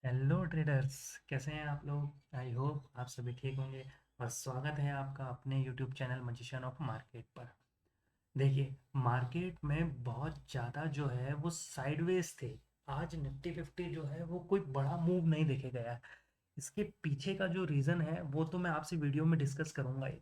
Hello traders. कैसे हैं आप लोग? आई होप आप सभी ठीक होंगे। और स्वागत है आपका अपने YouTube channel magician of market पर। देखिए, मार्केट में बहुत ज़्यादा जो है वो साइडवेज थे। आज निफ्टी फिफ्टी जो है वो कोई बड़ा मूव नहीं देखे गया। इसके पीछे का जो रीज़न है वो तो मैं आपसे वीडियो में डिस्कस करूंगा ही।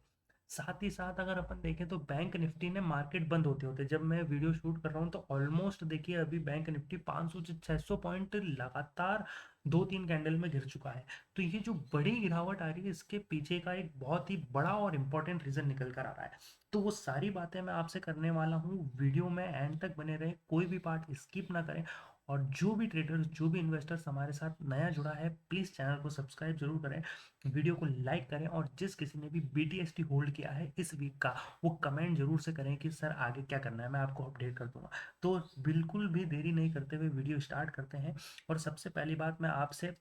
साथ ही साथ अगर अपन देखें तो बैंक निफ्टी ने मार्केट बंद होते होते, जब मैं वीडियो शूट कर रहा हूँ तो ऑलमोस्ट देखिए अभी बैंक निफ्टी 500 से 600 पॉइंट लगातार दो तीन कैंडल में गिर चुका है। तो ये जो बड़ी गिरावट आ रही है इसके पीछे का एक बहुत ही बड़ा और इम्पोर्टेंट रीज़न निकल कर आ रहा है। तो वो सारी बातें मैं आपसे करने वाला हूँ। वीडियो में एंड तक बने रहे, कोई भी पार्ट स्किप ना करें। और जो भी ट्रेडर्स, जो भी इन्वेस्टर्स हमारे साथ नया जुड़ा है, प्लीज़ चैनल को सब्सक्राइब जरूर करें, वीडियो को लाइक करें, और जिस किसी ने भी बीटीएसटी होल्ड किया है इस वीक का, वो कमेंट जरूर से करें कि सर आगे क्या करना है, मैं आपको अपडेट कर दूंगा। तो बिल्कुल भी देरी नहीं करते हुए वीडियो स्टार्ट करते हैं। और सबसे पहली बात, मैं आपसे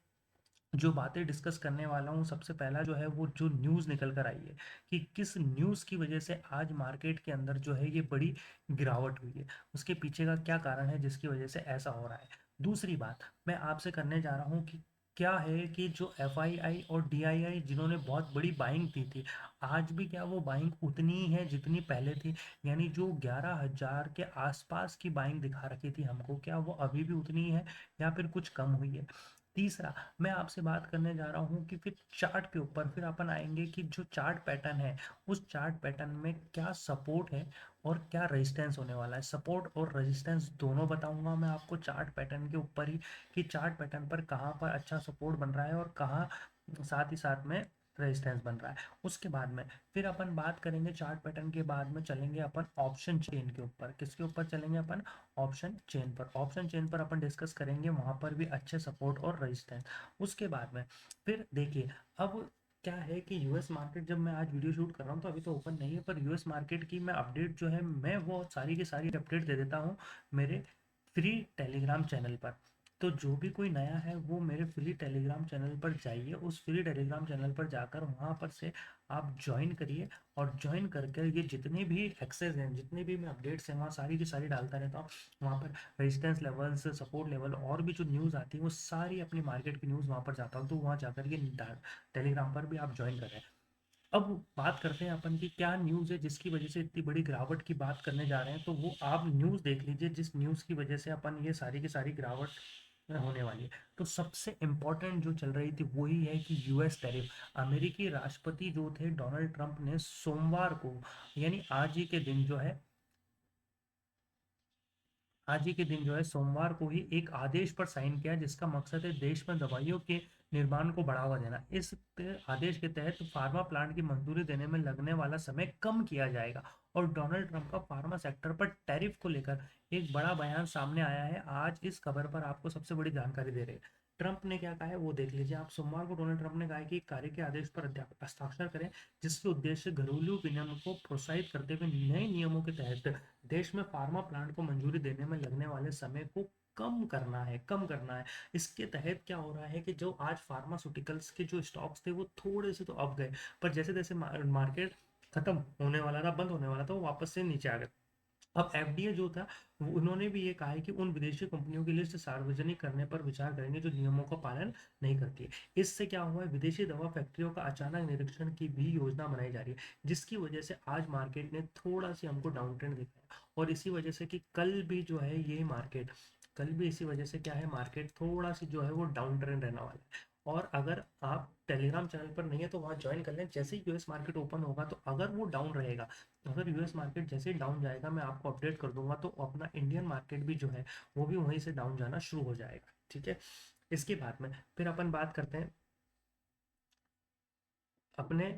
जो बातें डिस्कस करने वाला हूँ, सबसे पहला जो है वो जो न्यूज़ निकल कर आई है कि किस न्यूज़ की वजह से आज मार्केट के अंदर जो है ये बड़ी गिरावट हुई है, उसके पीछे का क्या कारण है जिसकी वजह से ऐसा हो रहा है। दूसरी बात मैं आपसे करने जा रहा हूँ कि क्या है कि जो एफआईआई और डीआईआई जिन्होंने बहुत बड़ी बाइंग की थी, आज भी क्या वो बाइंग उतनी ही है जितनी पहले थी? यानी जो 11,000 के आसपास की बाइंग दिखा रखी थी हमको, क्या वो अभी भी उतनी ही है या फिर कुछ कम हुई है? तीसरा, मैं आपसे बात करने जा रहा हूँ कि फिर चार्ट के ऊपर फिर अपन आएंगे कि जो चार्ट पैटर्न है उस चार्ट पैटर्न में क्या सपोर्ट है और क्या रेजिस्टेंस होने वाला है। सपोर्ट और रेजिस्टेंस दोनों बताऊंगा मैं आपको चार्ट पैटर्न के ऊपर ही, कि चार्ट पैटर्न पर कहाँ पर अच्छा सपोर्ट बन रहा है और कहाँ साथ ही साथ में रेजिस्टेंस बन रहा है। उसके बाद में फिर अपन बात करेंगे चार्ट पैटर्न के बाद में चलेंगे अपन ऑप्शन चेन के ऊपर। किसके ऊपर चलेंगे अपन? ऑप्शन चेन पर। ऑप्शन चेन पर अपन डिस्कस करेंगे, वहां पर भी अच्छे सपोर्ट और रेजिस्टेंस। उसके बाद में फिर देखिए, अब क्या है कि यूएस मार्केट, जब मैं आज वीडियो शूट कर रहा हूँ तो अभी तो ओपन नहीं है, पर यूएस मार्केट की मैं अपडेट जो है मैं वो सारी की सारी अपडेट दे देता हूँ मेरे फ्री टेलीग्राम चैनल पर। तो जो भी कोई नया है वो मेरे फ्री टेलीग्राम चैनल पर जाइए, उस फ्री टेलीग्राम चैनल पर जाकर वहाँ पर से आप ज्वाइन करिए। और ज्वाइन करके ये जितने भी एक्सेस हैं, जितने भी मैं अपडेट्स हैं वहाँ सारी की सारी डालता रहता हूँ। वहाँ पर रेजिस्टेंस लेवल्स, सपोर्ट लेवल और भी जो न्यूज़ आती है वो सारी अपनी मार्केट की न्यूज़ वहाँ पर जाता हूँ। तो वहाँ जाकर ये टेलीग्राम पर भी आप ज्वाइन करें। अब बात करते हैं अपन की क्या न्यूज़ है जिसकी वजह से इतनी बड़ी गिरावट की बात करने जा रहे हैं। तो वो आप न्यूज़ देख लीजिए जिस न्यूज़ की वजह से अपन ये सारी की सारी गिरावट होने वाली है। तो सबसे इम्पोर्टेंट जो चल रही थी वही है कि यूएस टैरिफ। अमेरिकी राष्ट्रपति जो थे डोनाल्ड ट्रंप ने सोमवार को, यानी आज ही के दिन जो है, आज ही के दिन जो है सोमवार को ही एक आदेश पर साइन किया जिसका मकसद है देश में दवाइयों के निर्माण को बढ़ावा देना। इस आदेश के तहत फार्मा प्लांट की मंजूरी देने में लगने वाला समय कम किया जाएगा। और डोनाल्ड ट्रंप का फार्मा सेक्टर पर टैरिफ को लेकर एक बड़ा बयान सामने आया है। आज इस खबर पर आपको सबसे बड़ी जानकारी दे रहे हैं। ट्रंप ने क्या कहा है वो देख लीजिए आप। सोमवार को डोनाल्ड ट्रंप ने कहा है कि कार्य के आदेश पर हस्ताक्षर करें जिसके उद्देश्य घरेलू विनियमन को प्रोत्साहित करते हुए नए नियमों के तहत देश में फार्मा प्लांट को मंजूरी देने में लगने वाले समय को कम करना है, कम करना है। इसके तहत क्या हो रहा है कि जो आज फार्मास्यूटिकल्स के जो स्टॉक्स थे वो थोड़े से तो अप गए, पर जैसे जैसे मार्केट खत्म होने वाला था, बंद होने वाला था, वो वापस से नीचे आ गए। अब एफडीए जो था उन्होंने भी ये कहा है कि उन विदेशी कंपनियों की लिस्ट सार्वजनिक करने पर विचार करेंगे जो नियमों का पालन नहीं करती है। इससे क्या हुआ है, विदेशी दवा फैक्ट्रियों का अचानक निरीक्षण की भी योजना बनाई जा रही है, जिसकी वजह से आज मार्केट ने थोड़ा सी हमको डाउन ट्रेंड दिखा है। और इसी वजह से कि कल भी जो है ये मार्केट, कल भी इसी वजह से क्या है, मार्केट थोड़ा सी जो है वो डाउन ट्रेंड रहने वाला है। और अगर आप टेलीग्राम चैनल पर नहीं है तो वहाँ ज्वाइन कर लें। जैसे ही यूएस मार्केट ओपन होगा तो अगर वो डाउन रहेगा, अगर यूएस मार्केट जैसे ही डाउन जाएगा मैं आपको अपडेट कर दूंगा, तो अपना इंडियन मार्केट भी जो है वो भी वहीं से डाउन जाना शुरू हो जाएगा। ठीक है। इसके बाद में फिर अपन बात करते हैं अपने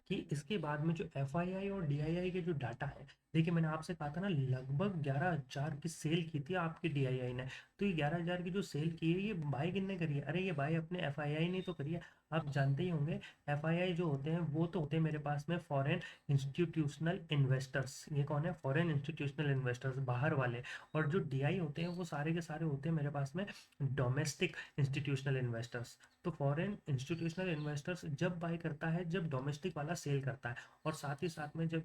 कि इसके बाद में जो एफआईआई और डीआईआई के जो डाटा है, देखिए मैंने आपसे कहा था ना लगभग 11,000 की सेल की थी आपकी डीआईआई ने। तो ये 11,000 की जो सेल की है ये बाय किसने करी है? अरे ये बाय अपने एफआईआई ने तो करी है। आप जानते ही होंगे एफआईआई जो होते हैं वो तो होते हैं मेरे पास में फॉरेन इंस्टीट्यूशनल इन्वेस्टर्स। ये कौन है? फॉरेन इंस्टीट्यूशनल इन्वेस्टर्स, बाहर वाले। और जो डीआई होते हैं वो सारे के सारे होते हैं मेरे पास में डोमेस्टिक इंस्टीट्यूशनल इन्वेस्टर्स। तो फॉरेन इंस्टीट्यूशनल इन्वेस्टर्स जब बाय करता है जब डोमेस्टिक वाला सेल करता है। और साथ ही साथ में जब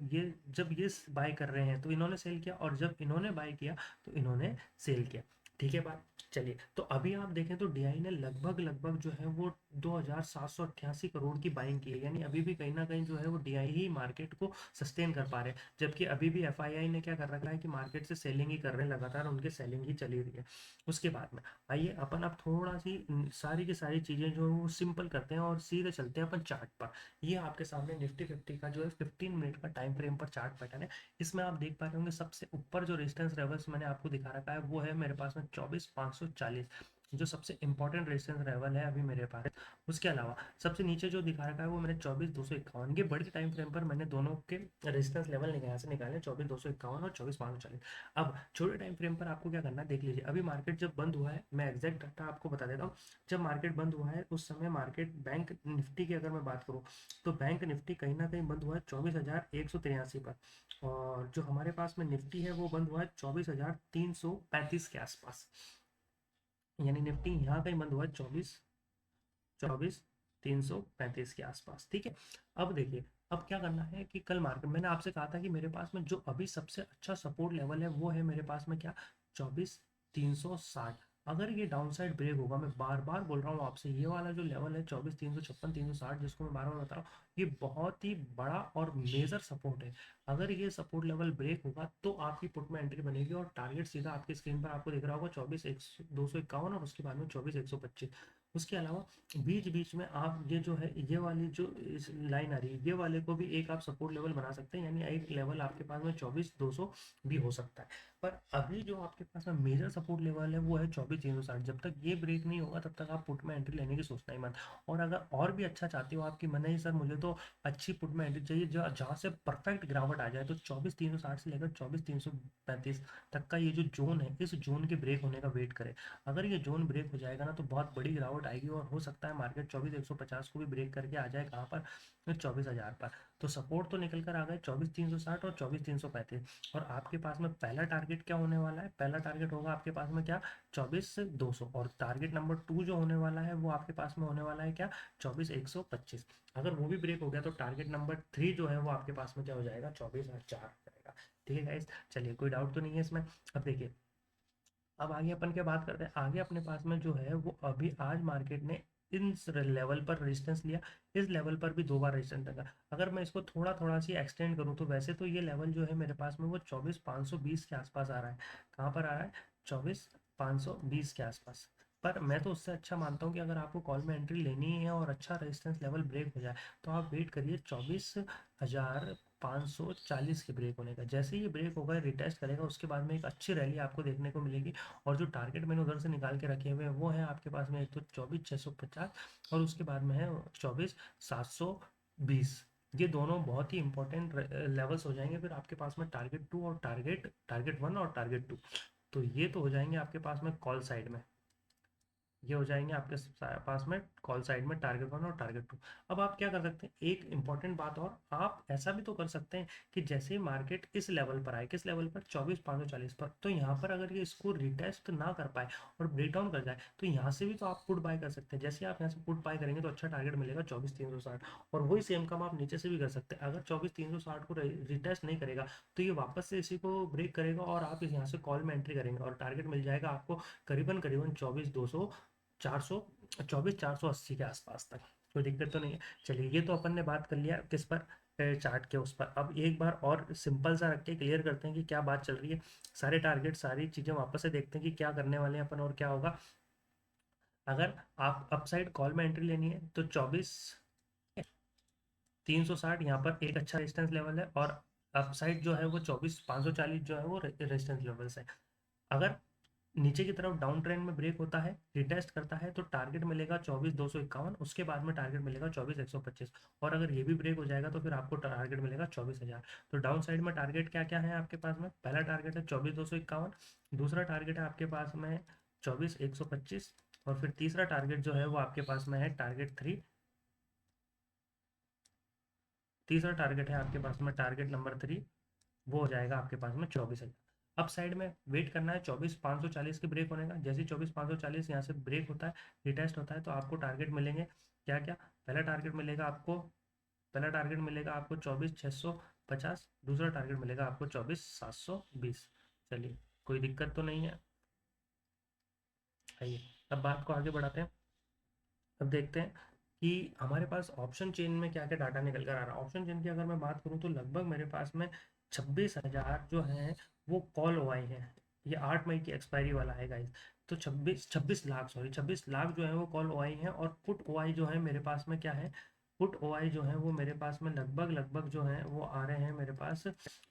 ये बाय कर रहे हैं तो इन्होंने सेल किया, और जब इन्होंने बाय किया तो इन्होंने सेल किया। ठीक है बात। चलिए, तो अभी आप देखें तो डीआई ने लगभग लगभग जो है वो 2788 करोड़ की बाइंग की है, यानी अभी भी कहीं ना कहीं जो है वो डीआई ही मार्केट को सस्टेन कर पा रहे हैं, जबकि अभी भी एफआईआई ने क्या कर रखा है कि मार्केट से सेलिंग ही कर रहे हैं, लगातार उनके सेलिंग ही चली रही है। उसके बाद में आइए अपन अब थोड़ा सी सारी की सारी चीज़ें जो है वो सिंपल करते हैं और सीधे चलते हैं अपन चार्ट पर। ये आपके सामने निफ्टी 50 का जो है 15 मिनट का टाइम फ्रेम पर चार्ट पैटर्न है। इसमें आप देख पा रहे होंगे सबसे ऊपर जो रेजिस्टेंस लेवल्स मैंने आपको दिखा रखा है वो है मेरे पास में 24,540, जो सबसे इंपॉर्टेंट रेजिस्टेंस लेवल है अभी मेरे पास। उसके अलावा सबसे नीचे जो दिखा रखा है वो मैंने 24,251, ये बड़े टाइम फ्रेम पर मैंने दोनों के रेजिस्टेंस लेवल यहाँ से निकाले, 24,251 और 24,540। अब छोटे टाइम फ्रेम पर आपको क्या करना है देख लीजिए। अभी मार्केट जब बंद हुआ है, मैं एग्जैक्ट डाटा आपको बता देता हूँ। जब मार्केट बंद हुआ है उस समय मार्केट बैंक निफ्टी की अगर मैं बात करूँ तो बैंक निफ्टी कहीं ना कहीं बंद हुआ है 24,183 पर, और जो हमारे पास में निफ्टी है वो बंद हुआ है 24,335 के आसपास, यानी निफ्टी यहाँ कहीं बंद हुआ है 24,335 के आसपास। ठीक है, अब देखिए, अब क्या करना है कि कल मार्केट मैंने आपसे कहा था कि मेरे पास में जो अभी सबसे अच्छा सपोर्ट लेवल है वो है मेरे पास में क्या, 24,360। अगर ये डाउन साइड ब्रेक होगा, मैं बार बार बोल रहा हूँ आपसे, ये वाला जो लेवल है 24,356 360 जिसको मैं बार बार बता रहा हूँ, ये बहुत ही बड़ा और मेजर सपोर्ट है। अगर ये सपोर्ट लेवल ब्रेक होगा तो आपकी पुट में एंट्री बनेगी और टारगेट सीधा आपकी स्क्रीन पर आपको दिख रहा होगा 24,251 और उसके बाद में 24,125। उसके अलावा बीच बीच में आप ये जो है ये वाली जो इस लाइन आ रही है ये वाले को भी एक आप सपोर्ट लेवल बना सकते हैं, यानी एक लेवल आपके पास में 24,200 भी हो सकता है। पर अभी जो आपके पास में मेजर सपोर्ट लेवल है वो है 24,360। जब तक ये ब्रेक नहीं होगा तब तक आप पुट में एंट्री लेने की सोचना ही मत। और अगर और भी अच्छा चाहते हो आपकी मन है सर मुझे तो अच्छी पुट में एंट्री चाहिए जो जहाँ से परफेक्ट गिरावट आ जाए, तो 24,360 से लेकर 24,335 तक का ये जो जोन है इस जोन के ब्रेक होने का वेट करें। अगर ये जोन ब्रेक हो जाएगा ना तो बहुत बड़ी गिरावट आएगी और हो सकता है मार्केट 24,150 को भी ब्रेक करके आ जाए कहाँ पर, 24,000 पर। तो सपोर्ट तो निकल कर आ गए 24,360 और 24,335, और आपके पास में पहला टारगेट क्या होने वाला है, पहला टारगेट होगा आपके पास में क्या, 24,200, और टारगेट नंबर 2 जो होने वाला है वो आपके पास में होने वाला है क्या, 24,125। अगर वो भी ब्रेक हो गया तो टारगेट नंबर 3 जो है वो आपके पास में क्या हो जाएगा, 24,004 हो जाएगा। ठीक है गाइस, चलिए कोई डाउट तो नहीं है इसमें। अब देखिए, अब आगे अपन क्या बात करते हैं, आगे अपने पास में जो है वो अभी आज मार्केट ने इन लेवल पर रेजिस्टेंस लिया, इस लेवल पर भी 2 बार रेजिस्टेंस लगा। अगर मैं इसको थोड़ा थोड़ा सी एक्सटेंड करूँ तो वैसे तो ये लेवल जो है मेरे पास में वो 24,520 के आसपास आ रहा है। कहाँ पर आ रहा है, 24,520 के आसपास। पर मैं तो उससे अच्छा मानता हूँ कि अगर आपको कॉल में एंट्री लेनी है और अच्छा रेजिस्टेंस लेवल ब्रेक हो जाए तो आप वेट करिए 24,540 के ब्रेक होने का। जैसे ही ये ब्रेक होगा रिटेस्ट करेगा उसके बाद में एक अच्छी रैली आपको देखने को मिलेगी। और जो टारगेट मैंने उधर से निकाल के रखे हुए हैं वो है आपके पास में एक तो 24,650 और उसके बाद में है 24,720। ये दोनों बहुत ही इंपॉर्टेंट लेवल्स हो जाएंगे फिर आपके पास में टारगेट 2 और टारगेट 1 और टारगेट 2। तो ये तो हो जाएंगे आपके पास में कॉल साइड में, ये हो जाएंगे आपके पास में कॉल साइड में टारगेट 1 और टारगेट 2। अब आप क्या कर सकते हैं, एक इंपॉर्टेंट बात और, आप ऐसा भी तो कर सकते हैं कि जैसे ही मार्केट इस लेवल पर आए, किस लेवल पर, 24,540 पर, तो यहाँ पर अगर ये इसको रिटेस्ट ना कर पाए और ब्रेक डाउन कर जाए तो यहाँ से भी तो आप पुट बाय कर सकते हैं। जैसे आप यहाँ से पुट बाय करेंगे तो अच्छा टारगेट मिलेगा 24,360, और वही सेम काम आप नीचे से भी कर सकते हैं। अगर 24,360 को रिटेस्ट नहीं करेगा तो ये वापस से इसी को ब्रेक करेगा और आप यहाँ से कॉल में एंट्री करेंगे और टारगेट मिल जाएगा आपको करीबन करीबन 24,200, 400, 24,480 के आसपास तक। कोई दिक्कत तो नहीं है। चलिए, ये तो अपन ने बात कर लिया किस पर, चार्ट के उस पर। अब एक बार और सिंपल सा रख के क्लियर करते हैं कि क्या बात चल रही है, सारे टारगेट सारी चीज़ें वापस से देखते हैं कि क्या करने वाले हैं अपन और क्या होगा। अगर आप अपसाइड कॉल में एंट्री लेनी है तो 24,360 यहाँ पर एक अच्छा रेजिस्टेंस लेवल है, और अपसाइड जो है वो 24,540 जो है वो रेजिस्टेंस लेवल्स है। अगर नीचे की तरफ डाउन ट्रेंड में ब्रेक होता है, रिटेस्ट करता है, तो टारगेट मिलेगा 24,251, उसके बाद में टारगेट मिलेगा 24,125, और अगर ये भी ब्रेक हो जाएगा तो फिर आपको टारगेट मिलेगा 24,000। तो डाउन साइड में टारगेट क्या क्या है आपके पास में, पहला टारगेट है 24,251, दूसरा टारगेट है आपके पास में 24,125, और फिर तीसरा टारगेट जो है वो आपके पास में है टारगेट 3, तीसरा टारगेट है आपके पास में टारगेट नंबर 3, वो हो जाएगा आपके पास में 24,000। अप साइड में वेट करना है 24,540 के ब्रेक होने का। जैसे ही 24,540 यहाँ से ब्रेक होता है, रिटेस्ट होता है, तो आपको टारगेट मिलेंगे क्या क्या, पहला टारगेट मिलेगा आपको 24,650, दूसरा टारगेट मिलेगा आपको 24,720। चलिए, कोई दिक्कत तो नहीं है। आइए अब बात को आगे बढ़ाते हैं। अब देखते हैं कि हमारे पास ऑप्शन चेन में क्या क्या डाटा निकल कर आ रहा है। ऑप्शन चेन की अगर मैं बात करूं तो लगभग मेरे पास में 26,000 जो है वो कॉल ओ आई है। ये 8 मई की एक्सपायरी वाला है गाइस। तो 26 लाख, सॉरी 26 लाख जो है वो कॉल ओ आई है। और पुट ओ आई जो है मेरे पास में क्या है, पुट ओ आई जो है वो मेरे पास में लगभग लगभग जो है वो आ रहे हैं मेरे पास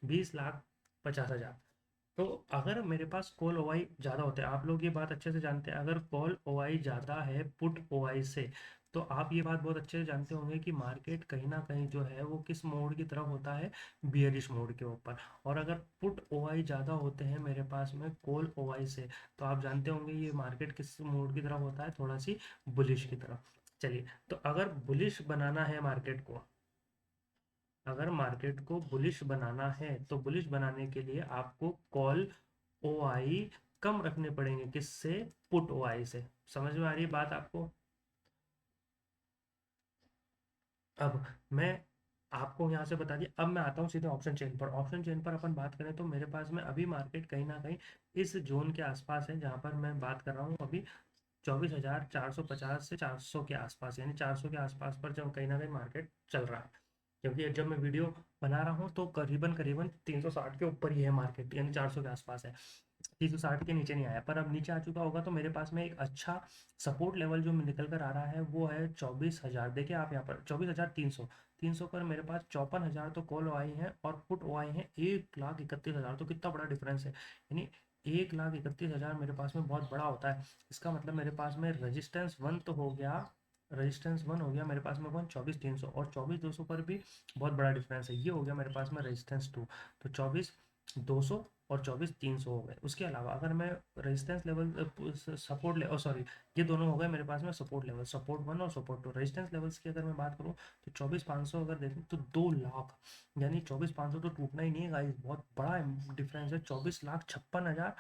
20,50,000। तो अगर मेरे पास कॉल ओआई ज़्यादा होते हैं, आप लोग ये बात अच्छे से जानते हैं, अगर कॉल ओआई ज़्यादा है पुट ओआई से, तो आप ये बात बहुत अच्छे से जानते होंगे कि मार्केट कहीं ना कहीं जो है वो किस मोड की तरफ होता है, बियरिश मोड के ऊपर। और अगर पुट ओआई ज़्यादा होते हैं मेरे पास में कॉल ओआई से, तो आप जानते होंगे ये मार्केट किस मोड की तरफ होता है, थोड़ा सी बुलिश की तरफ। चलिए, तो अगर बुलिश बनाना है मार्केट को, अगर मार्केट को बुलिश बनाना है तो बुलिश बनाने के लिए आपको कॉल ओ आई कम रखने पड़ेंगे, किससे, पुट ओ आई से। समझ में आ रही है बात आपको? अब मैं आपको यहाँ से बता दिया, अब मैं आता हूँ सीधे ऑप्शन चेन पर। ऑप्शन चेन पर अपन बात करें तो मेरे पास में अभी मार्केट कहीं ना कहीं इस जोन के आसपास है जहाँ पर मैं बात कर रहा हूँ अभी। 24,450 से 400 के आसपास, यानी 400 के आसपास पर जब कहीं ना कहीं मार्केट चल रहा है। क्योंकि जब मैं वीडियो बना रहा हूँ तो करीबन करीबन 360 के ऊपर ही है मार्केट, यानी 400 के आसपास है। 360 के नीचे नहीं आया, पर अब नीचे आ चुका होगा। तो मेरे पास में एक अच्छा सपोर्ट लेवल जो निकल कर आ रहा है वो है 24,000। देखिए आप यहाँ पर 24,300, 300 पर मेरे पास 54,000 तो कॉल ओ आई है और पुट ओ आई है 1,31,000। तो कितना बड़ा डिफरेंस है, यानी 1,31,000 मेरे पास में बहुत बड़ा होता है। इसका मतलब मेरे पास में रजिस्टेंस वन तो हो गया, रजिस्टेंस वन हो गया मेरे पास में वन 24,300, और 24,200 पर भी बहुत बड़ा डिफरेंस है, ये हो गया मेरे पास में रजिस्टेंस टू। तो 24,200 और 24,300 हो गए। उसके अलावा अगर मैं रेजिस्टेंस लेवल सपोर्ट ले, सॉरी, ये दोनों हो गए मेरे पास में सपोर्ट लेवल, सपोर्ट वन और सपोर्ट टू। रेजिस्टेंस लेवल्स की अगर मैं बात करूँ तो 24,500 अगर देखें तो 2 लाख, यानी 24,500 तो टूटना ही नहीं है गाइस, बहुत बड़ा डिफरेंस है। 24,56,000,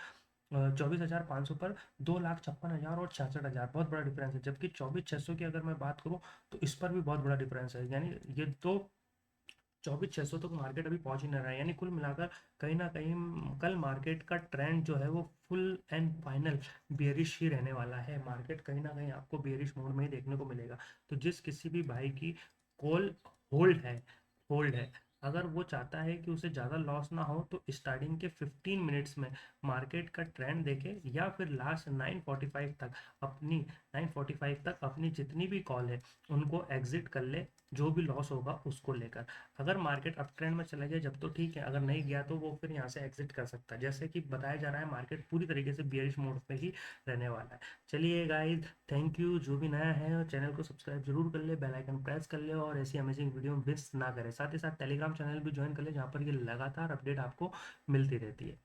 24,500 पर 2,56,000 और 66,000, बहुत बड़ा डिफरेंस है। जबकि 24,600 की अगर मैं बात करूँ तो इस पर भी बहुत बड़ा डिफरेंस है, यानी ये तो 24,600 तक मार्केट अभी पहुंच ही नहीं रहा है। यानी कुल मिलाकर कहीं ना कहीं कल मार्केट का ट्रेंड जो है वो फुल एंड फाइनल बेरिश ही रहने वाला है। मार्केट कहीं ना कहीं आपको बेरिश मोड में ही देखने को मिलेगा। तो जिस किसी भी भाई की कॉल होल्ड है, होल्ड है, अगर वो चाहता है कि उसे ज़्यादा लॉस ना हो, तो स्टार्टिंग के 15 मिनट्स में मार्केट का ट्रेंड देखे, या फिर लास्ट 9:45 तक अपनी 9:45 तक अपनी जितनी भी कॉल है उनको एग्जिट कर ले, जो भी लॉस होगा उसको लेकर। अगर मार्केट अप ट्रेंड में चला गया जब तो ठीक है, अगर नहीं गया तो वो फिर यहाँ से एग्जिट कर सकता है। जैसे कि बताया जा रहा है मार्केट पूरी तरीके से बियरिश मोड पे ही रहने वाला है। चलिए गाइज, थैंक यू। जो भी नया है चैनल को सब्सक्राइब जरूर कर ले, बेल आइकन प्रेस कर ले, और ऐसी अमेजिंग वीडियो मिस ना करें। साथ ही साथ टेलीग्राम चैनल भी ज्वाइन कर ले, जहाँ पर ये लगातार अपडेट आपको मिलती रहती है।